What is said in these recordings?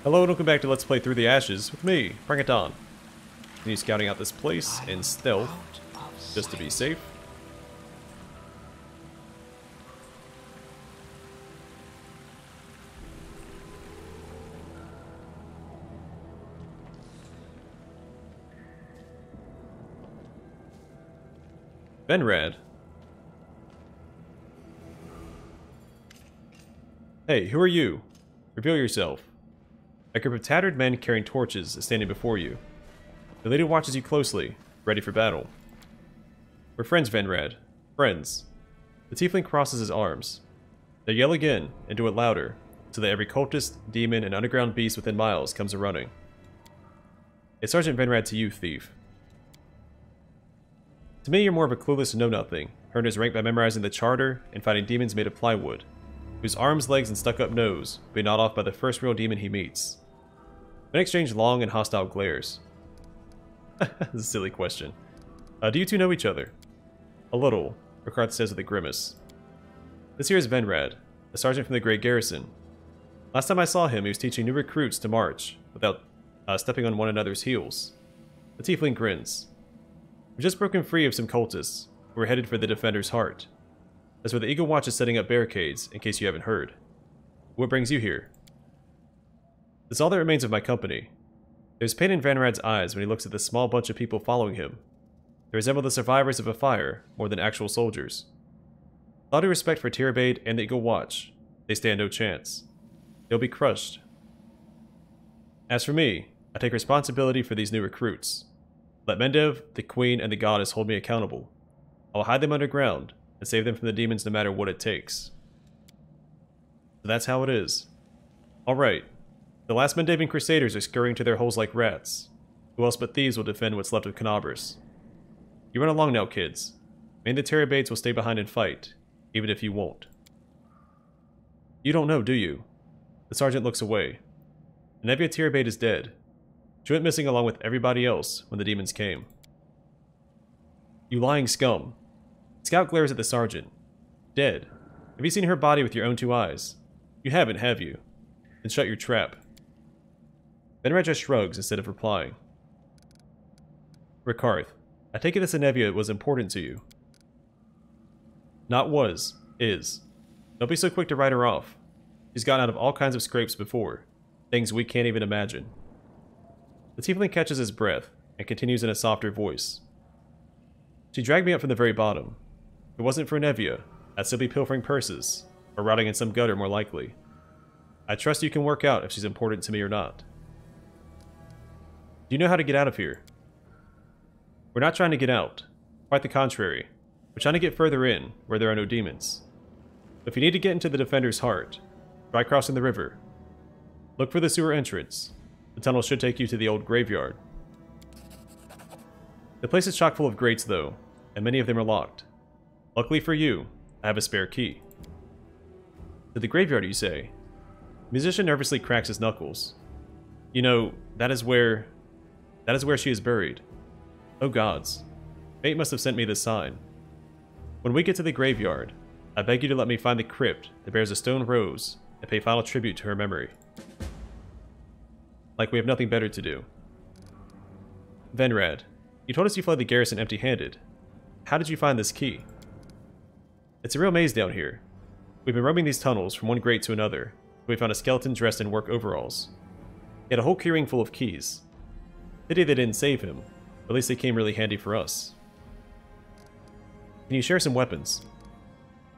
Hello and welcome back to Let's Play Through the Ashes with me, Bring It On. Continue scouting out this place in stealth, just to be safe. Venrad. Hey, who are you? Reveal yourself. A group of tattered men carrying torches is standing before you. The lady watches you closely, ready for battle. We're friends, Venrad. Friends. The tiefling crosses his arms. They yell again, and do it louder, so that every cultist, demon, and underground beast within miles comes a-running. It's Sergeant Venrad to you, thief. To me, you're more of a clueless know-nothing, earned his rank by memorizing the charter and fighting demons made of plywood, whose arms, legs, and stuck-up nose will be gnawed off by the first real demon he meets. Men exchange long and hostile glares. This is a silly question. Do you two know each other? A little, Ricard says with a grimace. This here is Venrad, a sergeant from the Great Garrison. Last time I saw him, he was teaching new recruits to march, without stepping on one another's heels. The tiefling grins. We've just broken free of some cultists. We're headed for the Defender's Heart. That's where the Eagle Watch is setting up barricades, in case you haven't heard. What brings you here? It's all that remains of my company. There's pain in Venrad's eyes when he looks at the small bunch of people following him. They resemble the survivors of a fire, more than actual soldiers. With all due respect for Tirabade and the Eagle Watch, they stand no chance. They'll be crushed. As for me, I take responsibility for these new recruits. Let Mendev, the Queen, and the Goddess hold me accountable. I will hide them underground, and save them from the demons no matter what it takes. So that's how it is. Alright. The last Mendevian Crusaders are scurrying to their holes like rats. Who else but thieves will defend what's left of Kenabres? You run along now, kids. Me and the Terabades will stay behind and fight, even if you won't. You don't know, do you? The sergeant looks away. Nevia Tirabade is dead. She went missing along with everybody else when the demons came. You lying scum. Scout glares at the sergeant. Dead. Have you seen her body with your own two eyes? You haven't, have you? Then shut your trap. Venrad just shrugs instead of replying. Ricard, I take it this Anevia was important to you. Not was. Is. Don't be so quick to write her off. She's gotten out of all kinds of scrapes before. Things we can't even imagine. The tiefling catches his breath and continues in a softer voice. She dragged me up from the very bottom. If it wasn't for Nevia, I'd still be pilfering purses, or rotting in some gutter more likely. I trust you can work out if she's important to me or not. Do you know how to get out of here? We're not trying to get out. Quite the contrary. We're trying to get further in, where there are no demons. But if you need to get into the Defender's Heart, try crossing the river. Look for the sewer entrance. The tunnel should take you to the old graveyard. The place is chock full of grates, though, and many of them are locked. Luckily for you, I have a spare key. To the graveyard, you say? The musician nervously cracks his knuckles. You know, that is where she is buried. Oh gods. Fate must have sent me this sign. When we get to the graveyard, I beg you to let me find the crypt that bears a stone rose and pay final tribute to her memory. Like we have nothing better to do. Venrad, you told us you fled the garrison empty-handed. How did you find this key? It's a real maze down here. We've been roaming these tunnels from one grate to another. We found a skeleton dressed in work overalls. He had a whole keyring full of keys. Pity they didn't save him, but at least they came really handy for us. Can you share some weapons?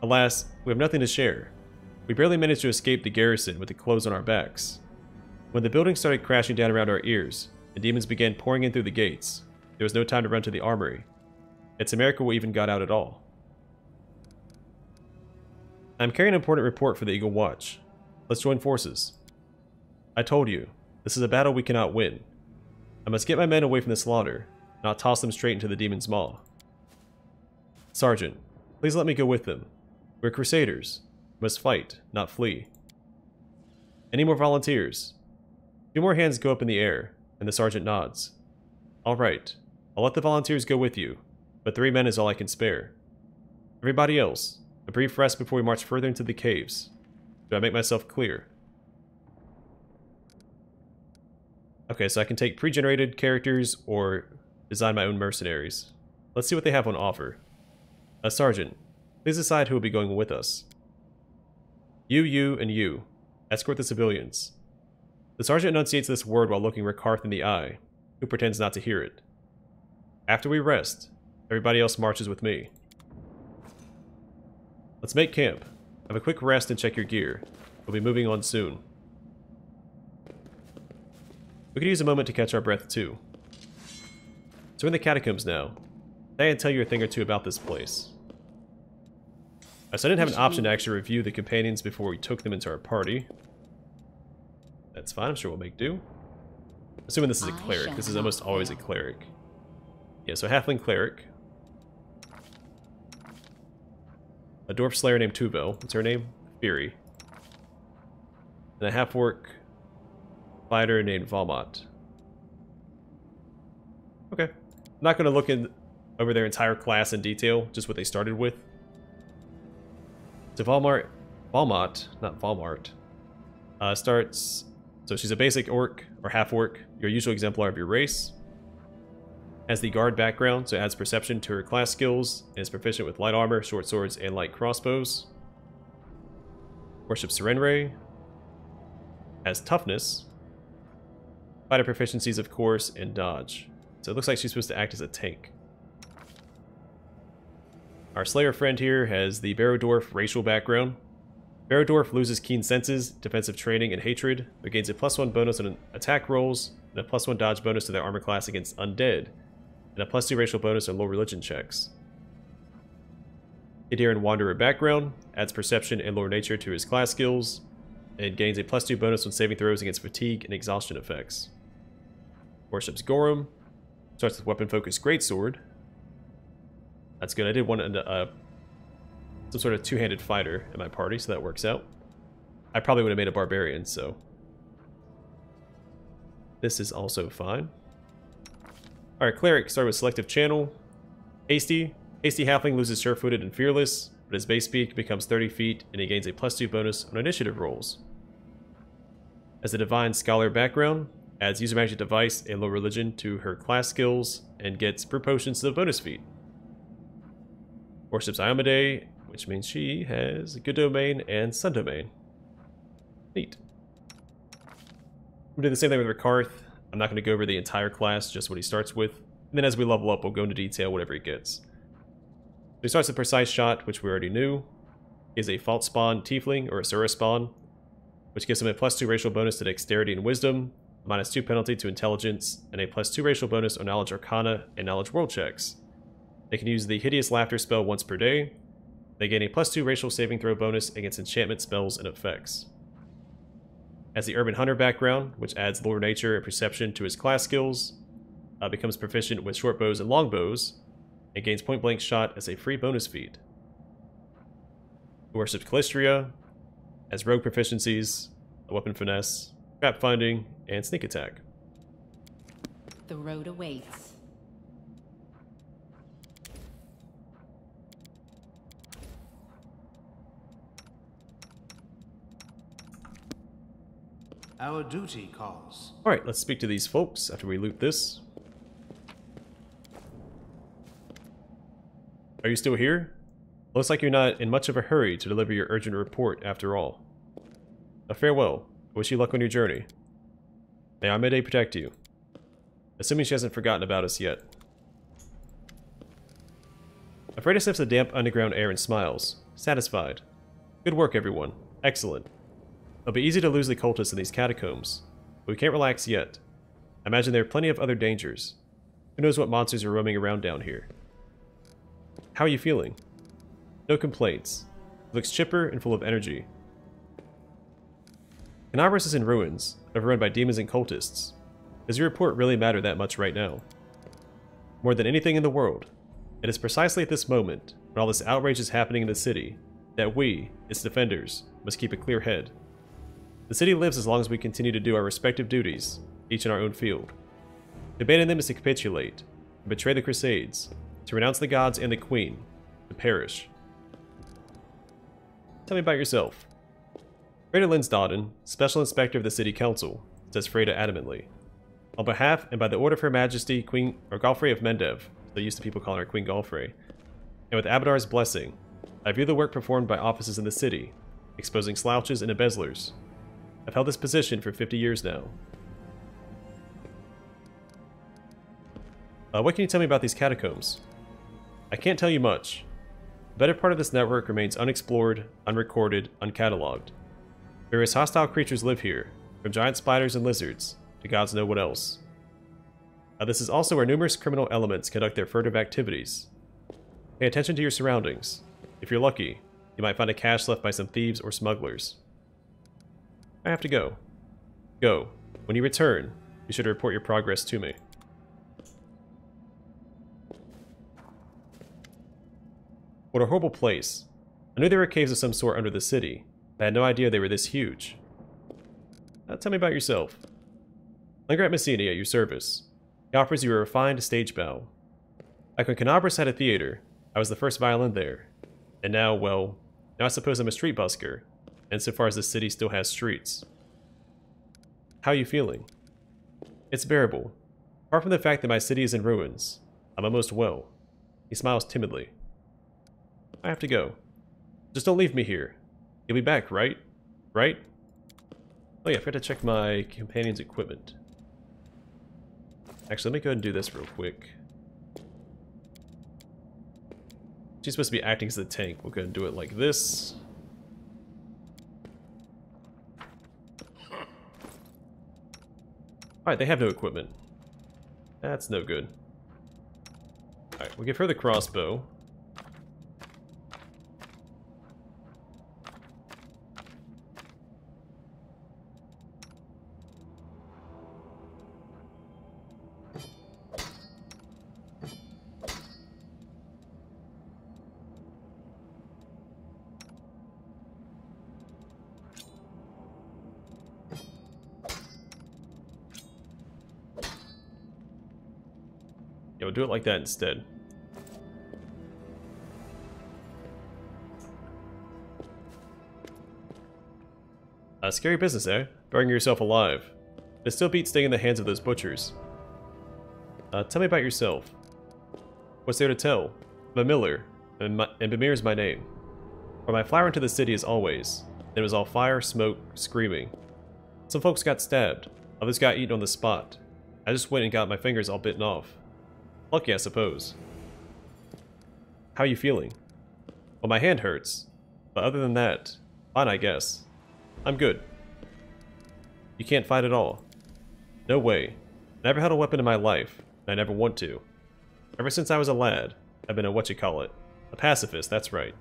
Alas, we have nothing to share. We barely managed to escape the garrison with the clothes on our backs. When the building started crashing down around our ears, and demons began pouring in through the gates, there was no time to run to the armory. It's a miracle we even got out at all. I'm carrying an important report for the Eagle Watch. Let's join forces. I told you, this is a battle we cannot win. I must get my men away from the slaughter, not toss them straight into the demon's maw. Sergeant, please let me go with them. We're crusaders. We must fight, not flee. Any more volunteers? 2 more hands go up in the air, and the sergeant nods. Alright, I'll let the volunteers go with you, but 3 men is all I can spare. Everybody else, a brief rest before we march further into the caves. Do I make myself clear? Okay, so I can take pre-generated characters or design my own mercenaries. Let's see what they have on offer. A sergeant, please decide who will be going with us. You, and you. Escort the civilians. The sergeant enunciates this word while looking Rakarth in the eye, who pretends not to hear it. After we rest, everybody else marches with me. Let's make camp. Have a quick rest and check your gear. We'll be moving on soon. We could use a moment to catch our breath too. So we're in the catacombs now. I can tell you a thing or two about this place. So I didn't have an option to actually review the companions before we took them into our party. That's fine, I'm sure we'll make do. Assuming this is a cleric. This is almost always a cleric. Yeah, so halfling cleric. A dwarf slayer named Tuvel. What's her name? Fury. And a half-orc fighter named Valmont. Okay. I'm not going to look over their entire class in detail, just what they started with. So Valmont, not Valmart, starts... So she's a basic orc, or half-orc, your usual exemplar of your race. Has the guard background, so adds perception to her class skills, and is proficient with light armor, short swords, and light crossbows. Worships Serenray. Has toughness. Fighter proficiencies, of course, and dodge. So it looks like she's supposed to act as a tank. Our Slayer friend here has the Barodwarf racial background. Barodwarf loses keen senses, defensive training, and hatred, but gains a +1 bonus on attack rolls, and a +1 dodge bonus to their armor class against undead, and a +2 racial bonus on low religion checks. Idiran Wanderer background, adds perception and lore nature to his class skills, and gains a +2 bonus on saving throws against fatigue and exhaustion effects. Worships Gorum, starts with weapon-focused greatsword. That's good, I did want some sort of two-handed fighter in my party, so that works out. I probably would have made a barbarian, so this is also fine. Alright, cleric, start with selective channel. Hasty halfling loses sure-footed and fearless, but his base speed becomes 30 feet, and he gains a +2 bonus on initiative rolls. As a divine scholar background, adds user magic device and low religion to her class skills, and gets brew potions to the bonus feat. Worships Iomade, which means she has a good domain and sun domain. Neat. We'll do the same thing with Rakarth. I'm not going to go over the entire class, just what he starts with. And then as we level up, we'll go into detail whatever he gets. So he starts with Precise Shot, which we already knew. He is a Fault Spawn Tiefling, or Asura Spawn, which gives him a +2 racial bonus to Dexterity and Wisdom, a -2 penalty to Intelligence, and a +2 racial bonus on Knowledge Arcana and Knowledge World checks. They can use the Hideous Laughter spell once per day. They gain a +2 racial saving throw bonus against enchantment spells and effects. Has the Urban Hunter background, which adds lore nature and perception to his class skills, becomes proficient with short bows and long bows, and gains point blank shot as a free bonus feat. He worships Calistria, has rogue proficiencies, a weapon finesse, trap finding, and sneak attack. The road awaits. Our duty calls. Alright, let's speak to these folks after we loot this. Are you still here? Looks like you're not in much of a hurry to deliver your urgent report after all. Farewell. I wish you luck on your journey. May Iomade protect you. Assuming she hasn't forgotten about us yet. Afreda sniffs the damp underground air and smiles. Satisfied. Good work, everyone. Excellent. It'll be easy to lose the cultists in these catacombs, but we can't relax yet. I imagine there are plenty of other dangers. Who knows what monsters are roaming around down here. How are you feeling? No complaints. He looks chipper and full of energy. Kenabres is in ruins, overrun by demons and cultists. Does your report really matter that much right now? More than anything in the world, it is precisely at this moment, when all this outrage is happening in the city, that we, its defenders, must keep a clear head. The city lives as long as we continue to do our respective duties, each in our own field. To abandon them is to capitulate, to betray the Crusades, to renounce the gods and the Queen, to perish. Tell me about yourself. Freda Linsdodden, Special Inspector of the City Council, says Freda adamantly. On behalf and by the order of Her Majesty, Queen or Galfrey of Mendev, so used to people calling her Queen Galfrey, and with Abadar's blessing, I view the work performed by offices in the city, exposing slouches and embezzlers. I've held this position for 50 years now. What can you tell me about these catacombs? I can't tell you much. The better part of this network remains unexplored, unrecorded, uncatalogued. Various hostile creatures live here, from giant spiders and lizards, to gods know what else. This is also where numerous criminal elements conduct their furtive activities. Pay attention to your surroundings. If you're lucky, you might find a cache left by some thieves or smugglers. I have to go. Go. When you return, be sure to report your progress to me. What a horrible place. I knew there were caves of some sort under the city, but I had no idea they were this huge. Tell me about yourself. Langrat Messini at your service. He offers you a refined stage bow. Like when Kenabres had a theater, I was the first violin there. And now, well, now I suppose I'm a street busker, insofar as the city still has streets. How are you feeling? It's bearable. Apart from the fact that my city is in ruins, I'm almost well. He smiles timidly. I have to go. Just don't leave me here. You'll be back, right? Right? Oh yeah, I forgot to check my companion's equipment. Actually, let me go ahead and do this real quick. She's supposed to be acting as the tank. We'll go ahead and do it like this. Alright, they have no equipment. That's no good. Alright, we'll give her the crossbow. Yeah, we'll do it like that instead. Scary business, eh? Burying yourself alive. It still beats staying in the hands of those butchers. Tell me about yourself. What's there to tell? I'm a miller, and Bamir is my name. For my flower into the city as always. It was all fire, smoke, screaming. Some folks got stabbed. Others got eaten on the spot. I just went and got my fingers all bitten off. Lucky, I suppose. How are you feeling? Well, my hand hurts. But other than that, fine, I guess. I'm good. You can't fight at all. No way. I never held a weapon in my life, and I never want to. Ever since I was a lad, I've been a whatchamacallit. A pacifist, that's right.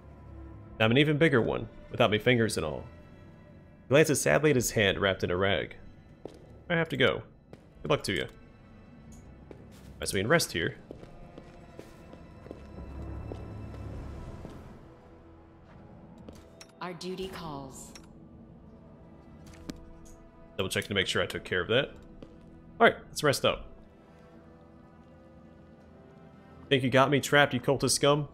Now I'm an even bigger one, without me fingers and all. He glances sadly at his hand wrapped in a rag. I have to go. Good luck to you. Alright, so we can rest here. Our duty calls. Double checking to make sure I took care of that. Alright, let's rest up. Think you got me trapped, you cultist scum?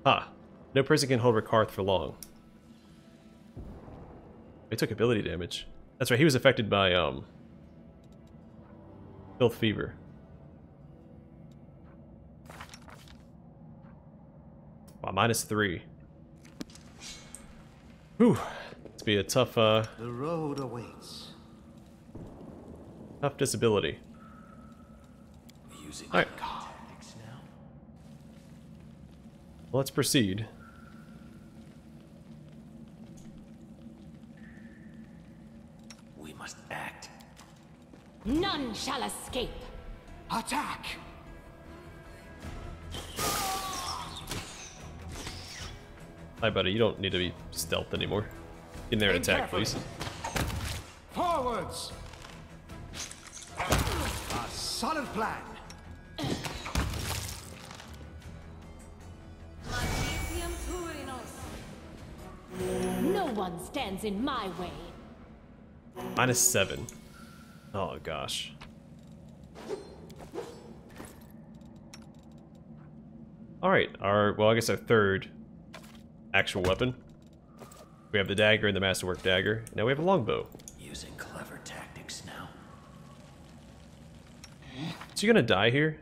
Ha. No prison can hold Rikarth for long. He took ability damage. That's right, he was affected by, Filth Fever. Wow, -3. Whew. It's be a tough, The road awaits. tough disability. Using Alright. tactics now. Well, let's proceed. We must act. None shall escape. Attack! Hi, buddy. You don't need to be stealth anymore. Get in there and attack, please. Forwards! A solid plan. No one stands in my way. -7. Oh, gosh. Alright, well, I guess our third actual weapon. We have the dagger and the masterwork dagger. Now we have a longbow. Using clever tactics now. Is she gonna die here?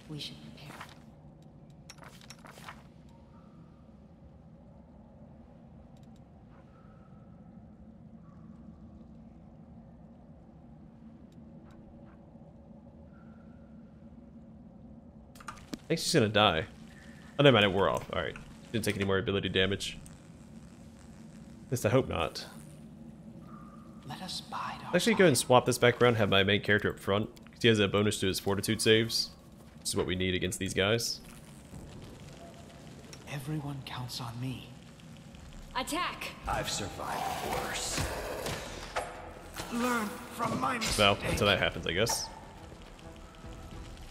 We should prepare. I think she's gonna die. Oh, never mind, it wore off. Alright. Didn't take any more ability damage. At least I hope not. Let us bide our I'll actually go and swap this background, have my main character up front, because he has a bonus to his fortitude saves. This is what we need against these guys. Everyone counts on me. Attack! I've survived worse. Learn from my mistakes. Well, until that happens, I guess.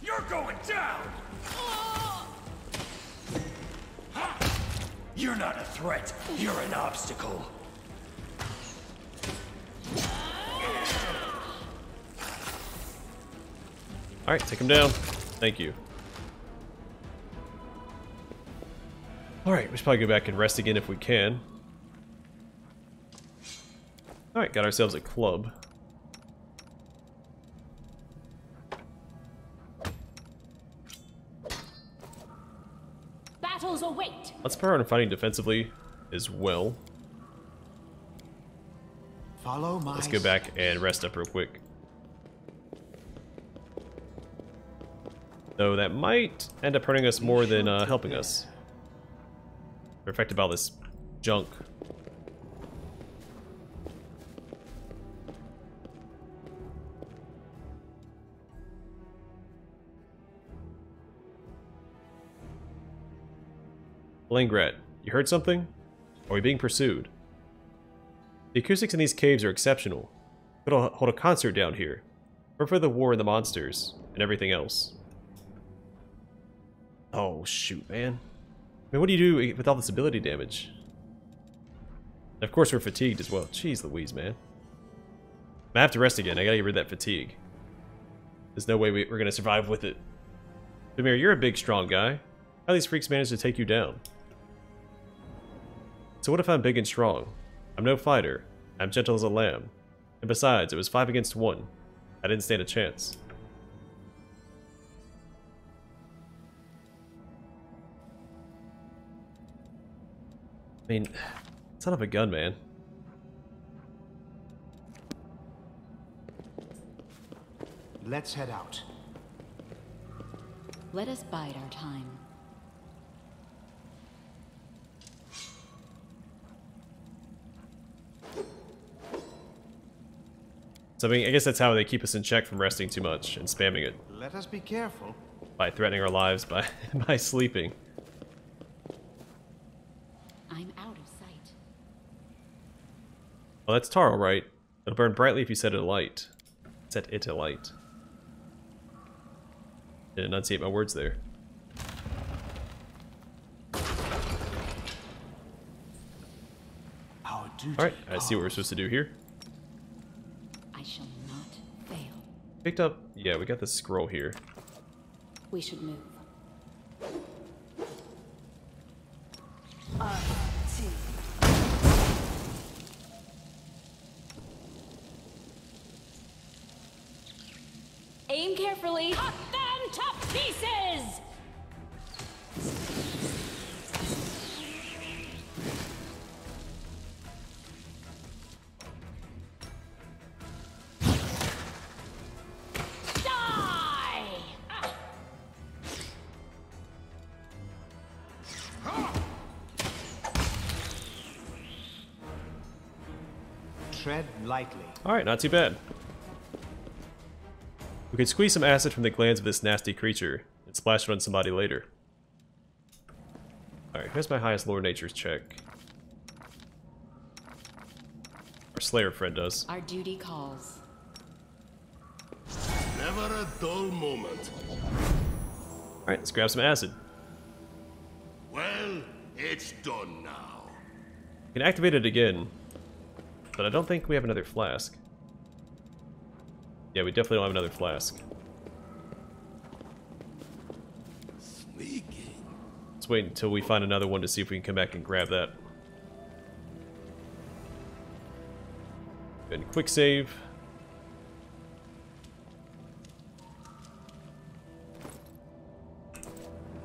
You're going down! You're not a threat. You're an obstacle. Alright, take him down. Thank you. Alright, we should probably go back and rest again if we can. Alright, got ourselves a club. Battles await! Let's power on fighting defensively as well. Follow my Let's go back and rest up real quick. Though that might end up hurting us more than helping us. We're affected by all this junk. Langrat, you heard something? Are we being pursued? The acoustics in these caves are exceptional. We'll hold a concert down here. We're for the war and the monsters, and everything else. Oh, shoot, man. I mean, what do you do with all this ability damage? And of course, we're fatigued as well. Jeez Louise, man. I have to rest again. I gotta get rid of that fatigue. There's no way we're gonna survive with it. Demir, you're a big, strong guy. How these freaks managed to take you down? So what if I'm big and strong? I'm no fighter. I'm gentle as a lamb. And besides, it was 5 against 1. I didn't stand a chance. I mean, son of a gun, man. Let's head out. Let us bide our time. So I mean, I guess that's how they keep us in check from resting too much and spamming it. Let us be careful. By threatening our lives by by sleeping. I'm out of sight. Well, that's tar, all right. It'll burn brightly if you set it alight. Set it alight. Didn't enunciate my words there. Our duty. Alright, I see what we're supposed to do here. I shall not fail. Picked up... Yeah, we got this scroll here. We should move. Aim carefully. Cut them to pieces! Die! Tread lightly. Alright, not too bad. We could squeeze some acid from the glands of this nasty creature and splash it on somebody later. Alright, here's my highest lower natures check. Our Slayer friend does. Our duty calls. Never a dull moment. Alright, let's grab some acid. Well, it's done now. We can activate it again, but I don't think we have another flask. Yeah, we definitely don't have another flask. Sneaking. Let's wait until we find another one to see if we can come back and grab that. And quick save.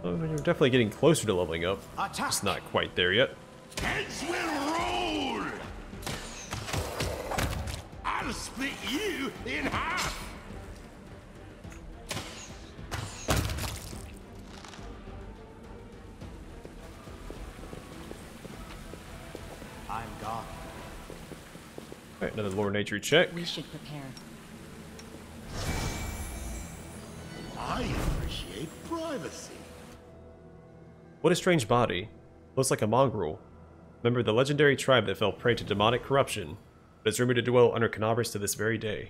Oh, you're definitely getting closer to leveling up. Attack. Just not quite there yet. Heads will roll! I'll split you in half! I'm gone. Alright, another lore nature check. We should prepare. I appreciate privacy. What a strange body. Looks like a mongrel. Member of the legendary tribe that fell prey to demonic corruption, but is rumored to dwell under Kenabres to this very day.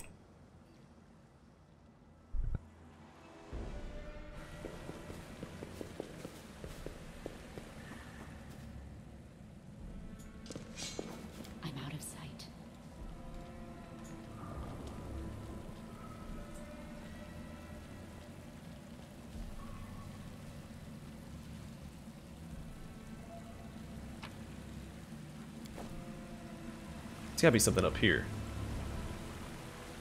I'm out of sight. There's gotta be something up here.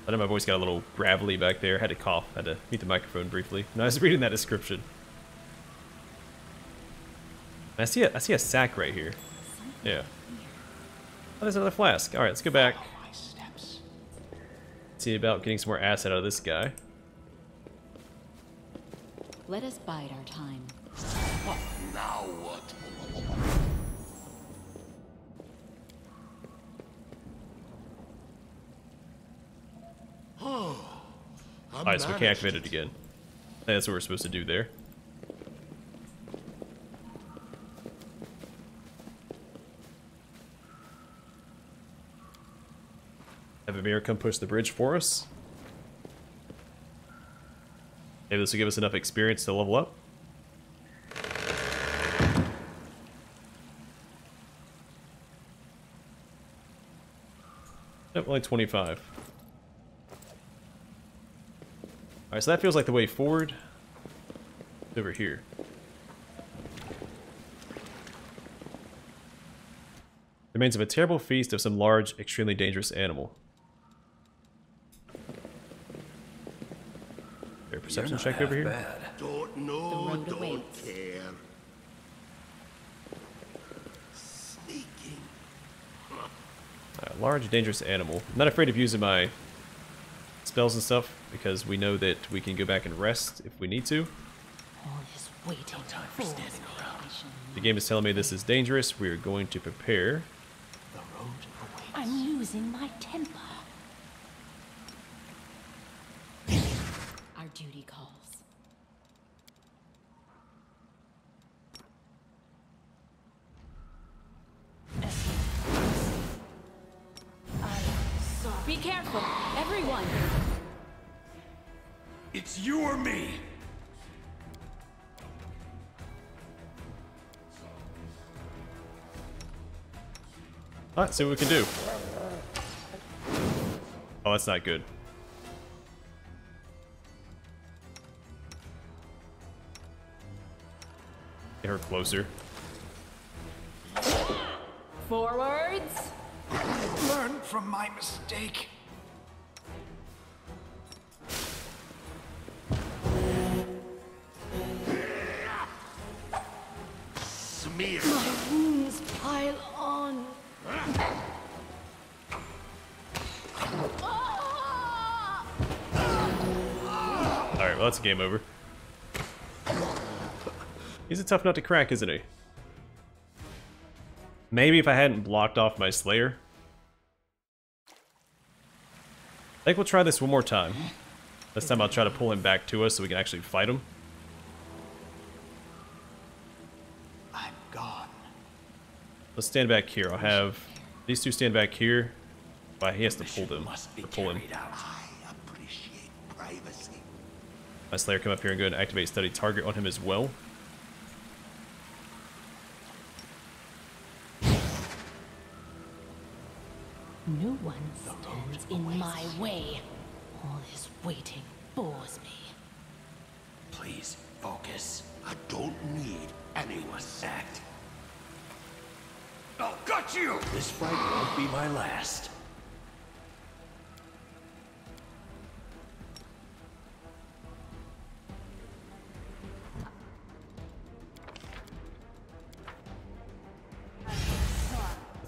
I know my voice got a little gravelly back there. Had to cough. Had to mute the microphone briefly. And I was reading that description. I see a sack right here. Yeah. Oh, there's another flask. Alright, let's go back. My steps. See about getting some more acid out of this guy. Let us bide our time. Now what? Alright, so we can activate it again. I think that's what we're supposed to do there. Have a mirror come push the bridge for us. Maybe this will give us enough experience to level up. Nope, only 25. Alright, so that feels like the way forward. It's over here. Remains of a terrible feast of some large, extremely dangerous animal. Is there a perception check over here? Bad. Don't know, road don't awaits. care. Sneaking. Large, dangerous animal. I'm not afraid of using my spells and stuff, because we know that we can go back and rest if we need to. All is waiting. No time for standing around. The game is telling me this is dangerous. We are going to prepare. The road awaits. I'm losing my temper. Our duty calls. Be careful, everyone. It's you or me. Alright, see what we can do. Oh, that's not good. Get her closer. Forwards. Learn from my mistake. Smear. Wounds pile on. Alright, well that's game over. He's a tough nut to crack, isn't he? Maybe if I hadn't blocked off my Slayer. I think we'll try this one more time. This time I'll try to pull him back to us so we can actually fight him. I'm gone. Let's stand back here. I'll have these two stand back here. Why, he has to pull them. Must be Or pull him. carried out. I appreciate privacy. My Slayer come up here and go ahead and activate study target on him as well. No one stands in my way. All this waiting bores me. Please focus. I don't need anyone's Act. I'll gut you. This fight won't be my last.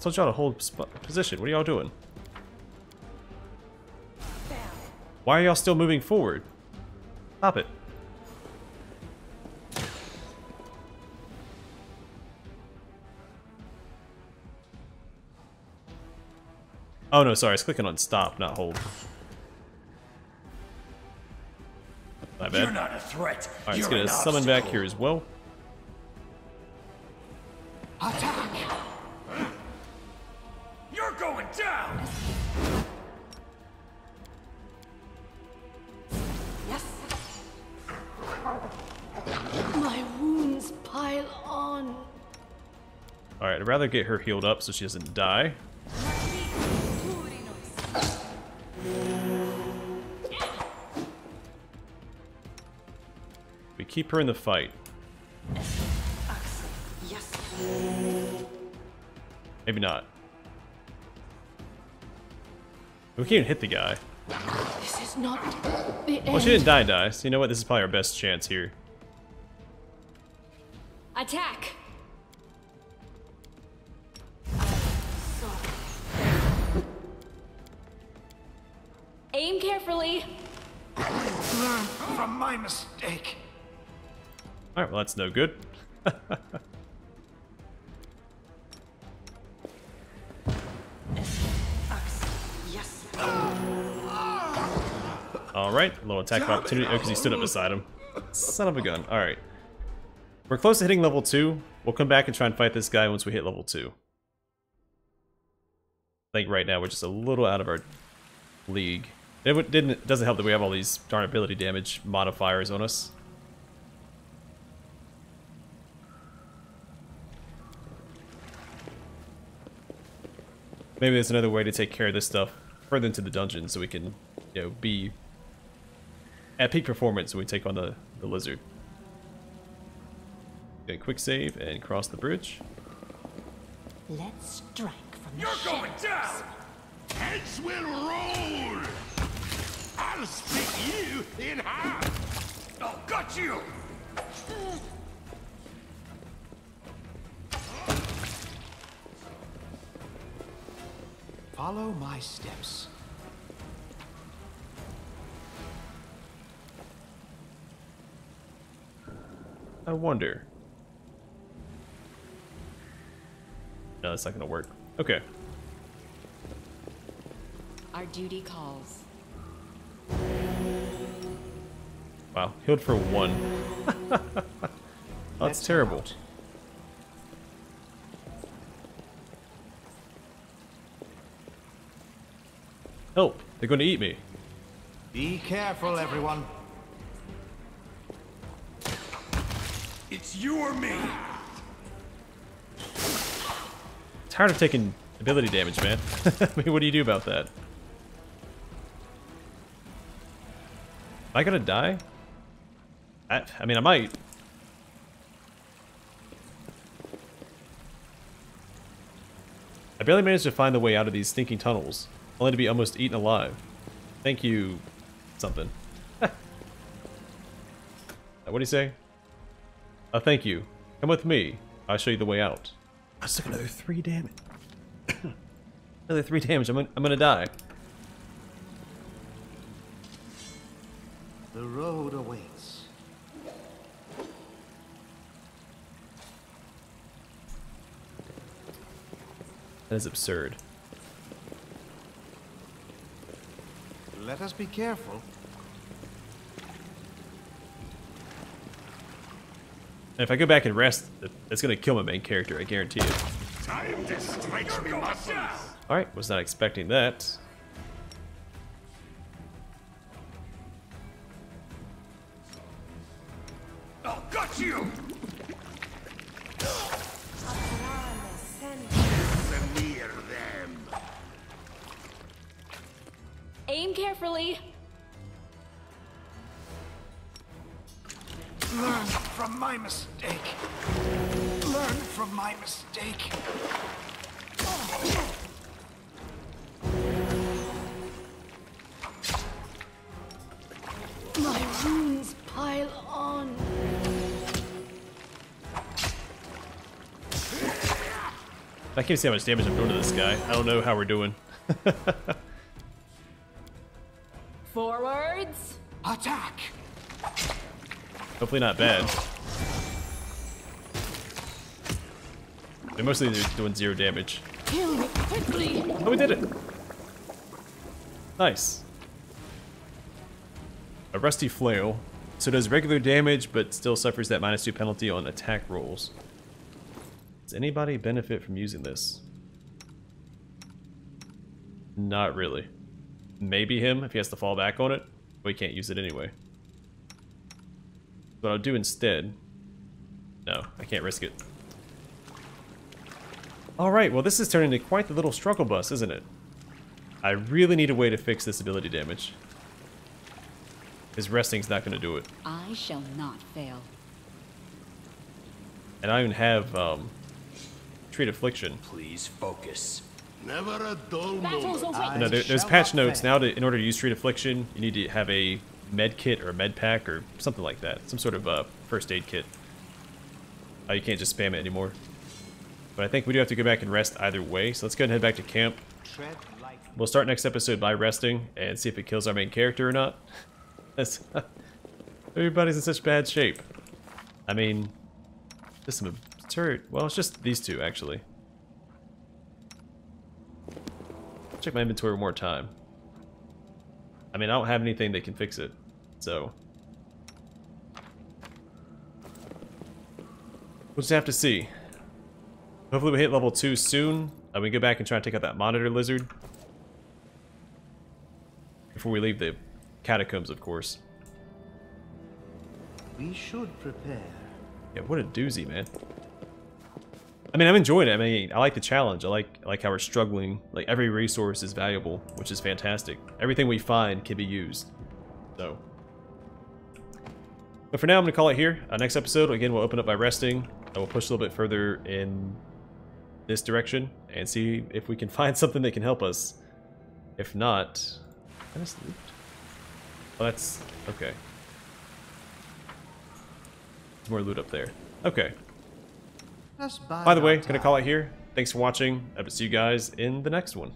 told y'all to hold position. What are y'all doing? Why are y'all still moving forward? Stop it. Oh no, sorry, I was clicking on stop, not hold. My bad. You're not a threat. Alright, let's You're get a an summon back obstacle. here as well. Attack! You're going down. Yes. My wounds pile on. Alright, I'd rather get her healed up so she doesn't die. We keep her in the fight. Yes. Maybe not. We can't even hit the guy. This is not the end. Well, she didn't die, so you know what? This is probably our best chance here. Attack. Aim carefully. Learn from my mistake. Alright, well that's no good. Yes. Alright, a little attack of opportunity. Oh, because he stood up beside him. Son of a gun. Alright. We're close to hitting level 2. We'll come back and try and fight this guy once we hit level 2. I think right now we're just a little out of our league. It doesn't help that we have all these darn ability damage modifiers on us. Maybe there's another way to take care of this stuff further into the dungeon so we can, you know, be at peak performance when we take on the lizard. Okay, quick save and cross the bridge. Let's strike from the You're going shadows. down. Heads will roll! I'll split you in half! Oh, got you. Follow my steps. I wonder. No, that's not gonna work. Okay. Our duty calls. Wow, healed for 1. Oh, that's Let's terrible. out. Help! They're gonna eat me. Be careful, everyone. It's you or me. Tired of taking ability damage, man. I mean, what do you do about that? Am I gonna die? I mean, I might. I barely managed to find the way out of these stinking tunnels, only to be almost eaten alive. Thank you, something. What do you say? Thank you. Come with me. I'll show you the way out. I took another 3 damage. Another 3 damage. I'm gonna die. The road awaits. That is absurd. Let us be careful. And if I go back and rest, it's gonna kill my main character, I guarantee it. Time to stretch me muscles! Alright, was not expecting that. Oh, got you. Smear them! Aim carefully. Learn from my mistake. Learn from my mistake. My wounds pile on. I can't see how much damage I'm doing to this guy. I don't know how we're doing. Forwards. Attack! Hopefully not bad. They're mostly doing 0 damage. Kill me quickly. Oh, we did it! Nice. A rusty flail. So does regular damage, but still suffers that -2 penalty on attack rolls. Does anybody benefit from using this? Not really. Maybe him, if he has to fall back on it. But he can't use it anyway. What I'll do instead... No, I can't risk it. Alright, well this is turning into quite the little struggle bus, isn't it? I really need a way to fix this ability damage. His resting's not going to do it. I shall not fail. And I even have, Treat Affliction. Please focus. Never a dull Battles moment. await. No, there's patch notes now in order to use Treat Affliction, you need to have a med kit or a med pack or something like that. Some sort of first aid kit. You can't just spam it anymore. But I think we do have to go back and rest either way, so let's go ahead and head back to camp. We'll start next episode by resting and see if it kills our main character or not. Everybody's in such bad shape. I mean, just some absurd... Well, it's just these two, actually. Check my inventory one more time. I mean, I don't have anything that can fix it, so... We'll just have to see. Hopefully we hit level 2 soon. We can go back and try and take out that monitor lizard. Before we leave the catacombs, of course. We should prepare. Yeah, what a doozy, man. I mean, I'm enjoying it. I mean, I like the challenge. I like how we're struggling. Like, every resource is valuable, which is fantastic. Everything we find can be used. So. But for now, I'm going to call it here. Next episode, again, we'll open up by resting. We'll push a little bit further in this direction and see if we can find something that can help us. If not... I just looped. Oh, that's... okay. There's more loot up there. Okay. By the way, gonna call it here. Thanks for watching. I will see you guys in the next one.